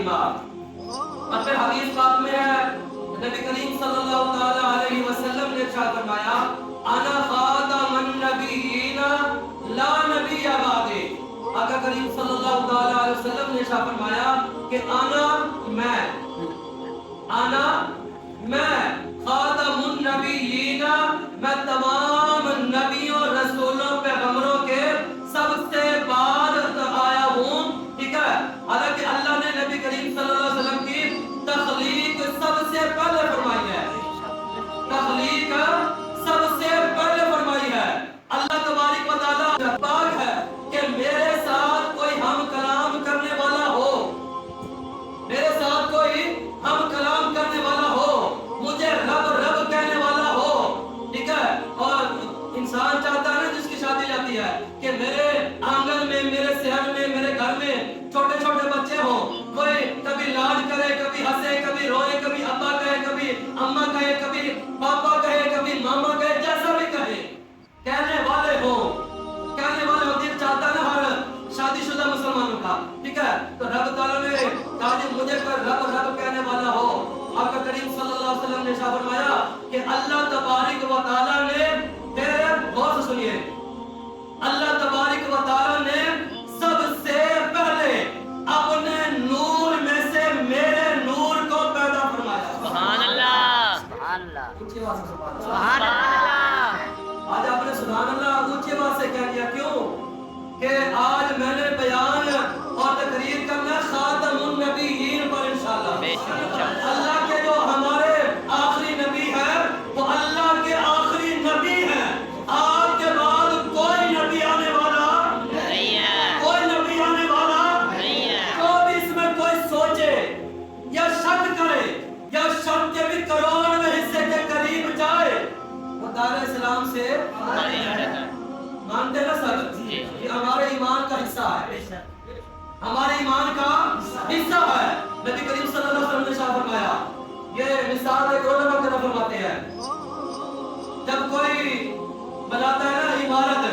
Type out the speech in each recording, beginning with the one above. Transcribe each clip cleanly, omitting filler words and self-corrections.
بیمار. اور پھر حدیث پاک میں ہے نبی کریم صلی اللہ تعالی علیہ وسلم نے ارشاد فرمایا انا خاتم النبیین لا نبی بعدی. آقا کریم صلی اللہ تعالی علیہ وسلم نے ارشاد فرمایا کہ میں خاتم النبیین، میں تمام نبیوں رسولوں پیغمبروں کے سب سے بعد آیا ہوں. ٹھیک ہے. حالانکہ اللہ نے نبی کریم صلی اللہ علیہ وسلم کی تخلیق سب سے پہلے فرمائی ہے. تخلیق سب سے پہلے فرمائی ہے. اللہ تبارک و تعالیٰ پاک ہے کہ میرے ساتھ کوئی ہم کلام کرنے والا ہو، میرے ساتھ کوئی ہم کلام کرنے والا ہو، مجھے رب رب کہنے والا ہو. ٹھیک ہے. اور انسان چاہتا ہے نا جس کی شادی جاتی ہے کہ میرے آنگن میں، میرے صحن میں، میرے گھر میں چھوٹے چھوٹے بچے ہوں، کوئی کبھی لاڈ کرے، کبھی ہنسے، کبھی روئے، کبھی ابا کہے، کبھی اماں کہے، کبھی پاپا کہے، کبھی ماما کہے، جیسا بھی کہے، کہنے والے ہوں، کہنے والے ہوں. دل چاہتا ہے نا ہر شادی شدہ مسلمانوں کا. ٹھیک ہے. تو رب تعالیٰ نے کہا کہ مجھے کوئی رب رب کہنے والا ہو. آقا کریم صلی اللہ علیہ وسلم نے ارشاد فرمایا کہ اللہ تبارک و تعالیٰ نے پھر غور سے سنیے، اللہ تبارک و تعالیٰ نے سب سے پہلے اپنے نور میں سے میرے نور کو پیدا فرمایا. سبحان اللہ، سبحان اللہ، اونچی آواز سے سبحان اللہ. آج آپ نے سبحان اللہ اونچی آواز سے کہہ دیا. کیوں کہ آج میں نے بیان اور تقریر کرنا خاتم النبیین پر انشاءاللہ. اللہ کے جو ہمارے آخری نبی ہے وہ اللہ کے آخری نبی ہیں. آپ کے بعد کوئی نبی آنے والا نہیں ہے، کوئی نبی آنے والا نہیں ہے. جو بھی اس میں کوئی سوچے یا شک کرے یا شک کے بھی کروڑویں حصے کے قریب جائے وہ دار اسلام سے مانتے نا سر. یہ ہمارے ایمان کا حصہ ہے، ہمارے ایمان کا حصہ ہے. نبی کریم صلی اللہ علیہ وسلم نے ارشاد فرمایا، یہ مثال ایک علماء کرام فرماتے ہیں، جب کوئی بناتا ہے نا عمارت،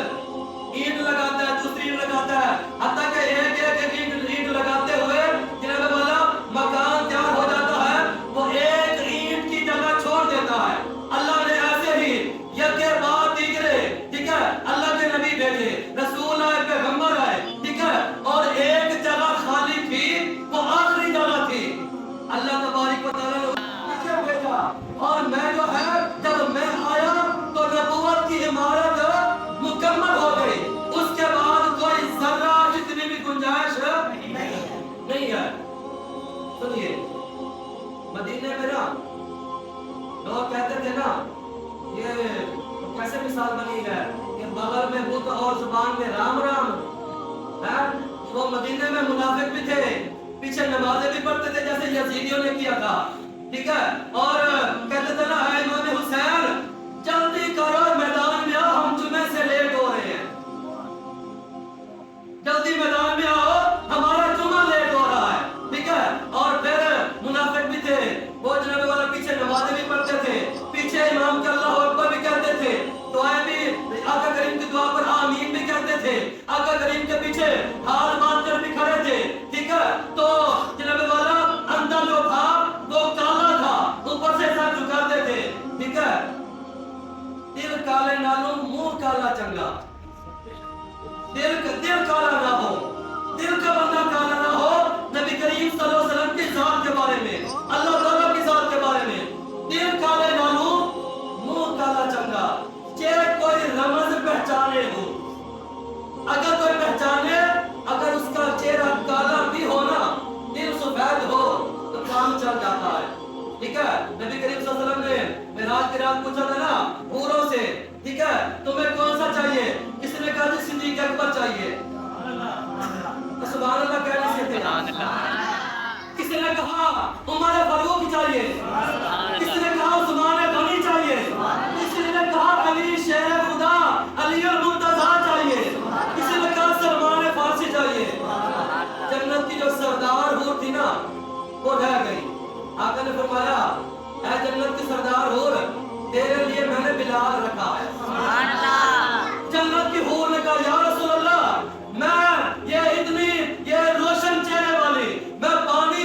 اینٹ لگاتا ہے، دوسری اینٹ لگاتا ہے، حتیٰ کہ ایک اینٹ لگاتے ہوئے جناب والا مکان تیار ہو جاتا ہے، وہ ایک اینٹ کی جگہ چھوڑ دیتا ہے. اللہ نے ایسے ہی یک بعد دیگرے، ٹھیک ہے، اللہ کے نبی بھیجے، رسول آئے، پیغمبر آئے. ٹھیک ہے. اور ایک جگہ خالی تھی، وہ آخری جگہ تھی. اللہ تبارک و تعالیٰ نے پیچھے بھیجا. اور میں جو ہے جب میں آیا تو نبوت کی عمارت مکمل ہو گئی. اس کے بعد کوئی ذرہ جتنی بھی گنجائش نہیں ہے. سنیے، مدینے میں نا لوگ کہتے تھے نا یہ کیسے مثال بنی ہے کہ بغل میں بت اور زبان میں رام رام ہے. وہ مدینے میں منافق بھی تھے، پیچھے نمازیں بھی پڑھتے تھے جیسے یزیدیوں نے کیا تھا. ٹھیک ہے. اور کہتے تھے نا اے امام حسین جلدی کرو میدان میں آؤ، ہم جمعے سے لیٹ ہو رہے ہیں، جلدی میدان میں آؤ ہمارا جمعہ لیٹ ہو رہا ہے. ٹھیک ہے. اور پھر منافق بھی تھے، وہ جناب والا پیچھے نمازیں بھی پڑھتے تھے، پیچھے امام کے اللہ اکبر بھی کہتے تھے، دعائیں بھی آقا کریم کی دعا پر آمین بھی کہتے تھے، آقا کریم کے پیچھے ہاتھ باندھ کر بھی کھڑے تھے. ٹھیک ہے. تو جناب والا اندر جو تھا وہ کالا تھا، اوپر سے سر جھکاتے تھے. ٹھیک ہے. دل کالے نالوں منہ کالا چنگا. دل کالا نہ ہو، دل کا بندہ کالا نہ ہو. نبی کریم صلی اللہ علیہ وسلم کی ذات کے بارے میں، اللہ تعالیٰ کی ذات کے بارے میں، دل کالے نالوں منہ کالا چنگا. چہرے کوئی رمز پہچانے ہو، اگر کوئی پہچانے، اگر اس کا چہرہ کالا بھی ہو نا، دل سفید ہو تو کام چل جاتا ہے. ٹھیک ہے. نبی کریم صلی اللہ علیہ وسلم نے معراج کی رات پوچھا تھا نا حوروں سے، ٹھیک ہے، تمہیں کون سا چاہیے؟ کسی نے کہا جی صدیق اکبر چاہیے. سبحان اللہ کہنے سے تھے. کسی نے کہا عمر فاروق چاہیے، کسی نے کہا عثمان غنی چاہیے، کسی نے کہا علی شیر خدا، علی المرتضیٰ چاہیے، کسی نے کہا سلمان فارسی چاہیے. جنت کی جو سردار حور تھی نا وہ رہ گئی. آقا نے فرمایا اے جنت کی سردار حور تیرے لیے میں نے بلال رکھا ہے. جنت کی حور نے کہا یا رسول اللہ میں یہ اتنی روشن چہرے والی، میں پانی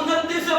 29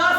10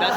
10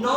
9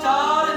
4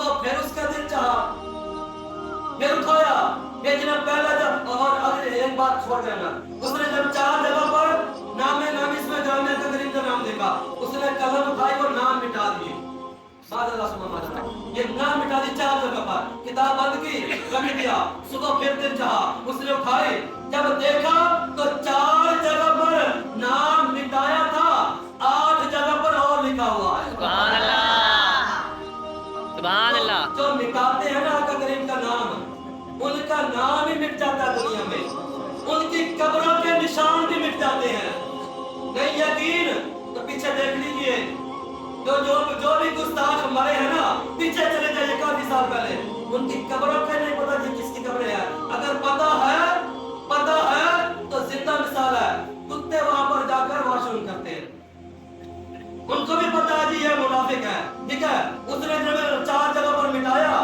صبح پھر اس کا دل چاہا، پھر اٹھایا، لیکن پہلا جب اور اگر ایک بات چھوڑ دینا، اس نے جب 4 جگہ پر نام نامی اس میں جامعہ کریم کا نام دیکھا، اس نے قلم اٹھائی اور نام مٹا دیے. سبحان اللہ سبحان اللہ، یہ نام مٹا دی 4 جگہ پر، کتاب بند کی، رکھ دیا. صبح پھر دل چاہا، اس نے اٹھائی، جب دیکھا تو 4 جگہ پر نام مٹایا تھا، 8 جگہ پر اور لکھا ہوا ہے. سبحان اللہ، سبحان اللہ. جو مٹاتے ہیں نا آقا کریم کا نام، ان کا نام ہی مٹ جاتا ہے دنیا میں، ان کی قبروں کے نشان بھی مٹ جاتے ہیں. نہیں یقین تو پیچھے دیکھ لیجئے، جو بھی گستاخ مرے ہیں نا، پیچھے چلے جائیے کافی سال پہلے، ان کی قبروں پہ نہیں پتا جی کس کی قبر ہے. اگر پتا ہے تو زندہ مثال ہے، کتے وہاں پر جا کر واش روم کرتے ہیں، ان کو بھی پتا ہے جی یہ منافق ہے. ٹھیک ہے، اس نے جب 4 جگہ پر مٹایا،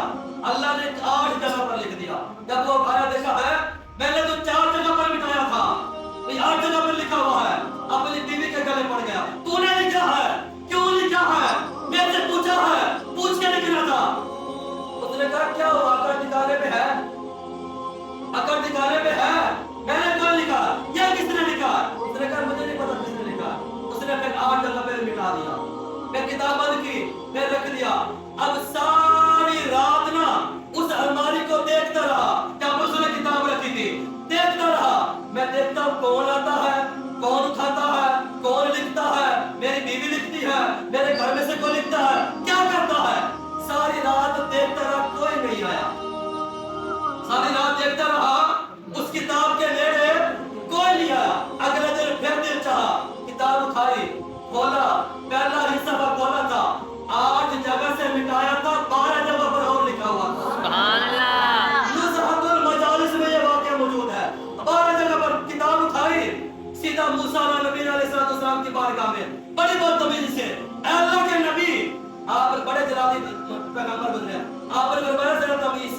اللہ نے 8 جگہ پر لکھ دیا. جب وہ آیا دیکھا ہے میں نے تو 4 جگہ پر مٹایا تھا، 8 جگہ پر لکھا ہوا ہے. اپنی بیوی کے گلے پڑ گیا، تو نے لکھا ہے، کیوں لکھا ہے؟ میں سے پوچھا ہے، پوچھ کے لکھنا تھا. اس نے کہا کیا ہوا، اکڑ دکھانے پہ ہے، اکڑ دکھانے پہ ہے، میں نے کون لکھا، یہ کس نے لکھا؟ اس نے کہا مجھے نہیں پتا کس نے لکھا. اس نے پھر 8 جگہ پہ مٹا دیا، پھر کتاب بند کی، پھر رکھ دیا. اب ساری رات نا اس الماری کو دیکھتا رہا جب اس نے کتاب رکھی تھی، دیکھتا رہا. میں دیکھتا ہوں کون آتا ہے، کون اٹھاتا ہے، کون لکھتا ہے، میری بیوی لکھتی ہے، میرے گھر میں سے کوئی لکھتا ہے، کیا کرتا ہے. ساری رات دیکھتا رہا، کوئی نہیں آیا. ساری رات دیکھتا رہا، اس کتاب کے نیڑے کوئی نہیں آیا. اگلے دن پھر دل چاہا، کتاب اٹھائی، کھولا، پہلا حصہ کھولا تھا، 8 جگہ سے مٹایا تھا، 12 جگہ پر اور لکھا ہوا تھا. سبحان اللہ، نزہۃ المجالس میں یہ واقعہ موجود ہے. 12 جگہ پر کتاب اٹھائی، سیدھا موسیٰ نبی علیہ السلام کی بارگاہ میں بڑی بدتمیزی سے، اے اللہ کے نبی، آپ بڑے جلادی پیغمبر بن رہے ہیں، آپ نے فرمایا ذرا تمیز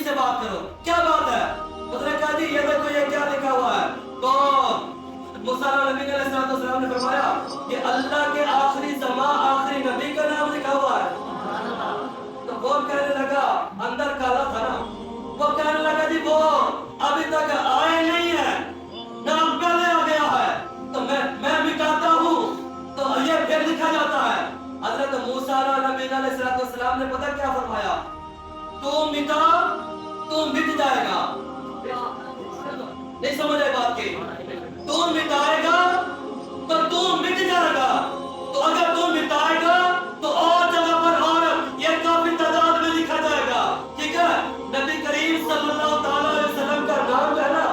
سے بات کرو، کیا بات ہے؟ اس نے کہا جی یہ دیکھو یہ کیا لکھا ہوا ہے. تو موسیٰ نبی علیہ السلام نے فرمایا کہ اللہ کے آخری زمان آخری نبی کا نام لکھا ہوا ہے. تو وہ کہنے لگا، اندر کالا تھا نا، وہ کہنے لگا جی وہ ابھی تک آئے نہیں ہے، نام پہلے آ گیا ہے، تو میں مٹاتا ہوں تو یہ پھر لکھا جاتا ہے. حضرت موسیٰ نبی علیہ السلام نے پتہ کیا فرمایا، تو مٹا تو مٹ جائے گا. نہیں سمجھ آئی بات کی، تو مٹائے گا تو تو مٹ جائے گا. تو اگر تو مٹائے گا تو اور جگہ پر اور یہ کافی تعداد میں لکھا جائے گا. ٹھیک ہے، نبی کریم صلی اللہ تعالی علیہ وسلم کا نام ہے نا،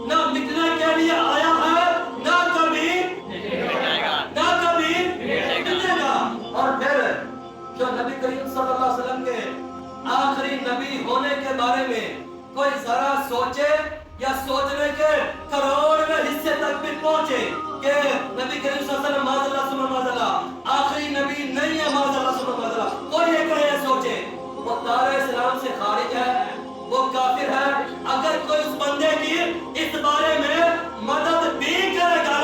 نہ مٹنے کے لیے آیا ہے، نہ کبھی مٹے گا. اور پھر جو نبی کریم صلی اللہ علیہ وسلم کے آخری نبی ہونے کے بارے میں کوئی ذرا سوچے یا سوچنے کے کروڑویں حصے تک بھی پہنچے کہ نبی کریم صلی اللہ علیہ وسلم معاذ اللہ ثم معاذ اللہ آخری نبی نہیں ہے، معاذ اللہ ثم معاذ اللہ، کوئی یہ کہے یا سوچے وہ دار اسلام سے خارج ہے، وہ کافر ہے. اگر کوئی اس بندے کی اس بارے میں مدد بھی کرے گا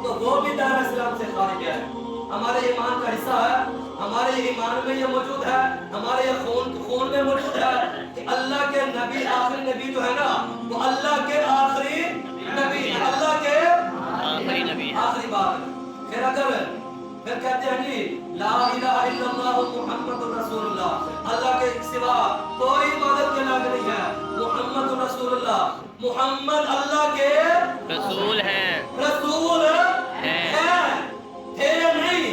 تو وہ بھی دار اسلام سے خارج ہے. ہمارے ایمان کا حصہ ہے، ہمارے ایمان میں یہ موجود ہے، ہمارے یہ خون میں موجود ہے کہ اللہ کے نبی آخری نبی جو ہے نا وہ اللہ کے آخری نبی، اللہ کے آخری نبی، آخری بات. پھر اگر پھر کہتے ہیں جی لا الہ الا اللہ محمد رسول اللہ، اللہ کے سوا کوئی عبادت کے لائق نہیں ہے، محمد رسول اللہ، محمد اللہ کے رسول ہیں، رسول ہیں، تھے نہیں.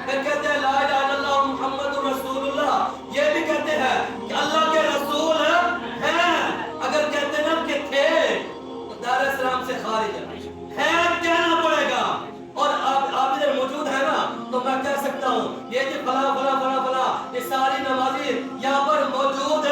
پھر کہتے ہیں لا الہ الا اللہ محمد رسول اللہ، یہ بھی کہتے ہیں کہ اللہ کے رسول ہیں. اگر کہتے ہیں نا کہ تھے تو دار اسلام سے خارج ہے کہنا پڑے گا. اور آپ ادھر موجود ہے نا تو میں کہہ سکتا ہوں یہ کہ فلاں فلاں فلاں فلاں یہ ساری نمازی یہاں پر موجود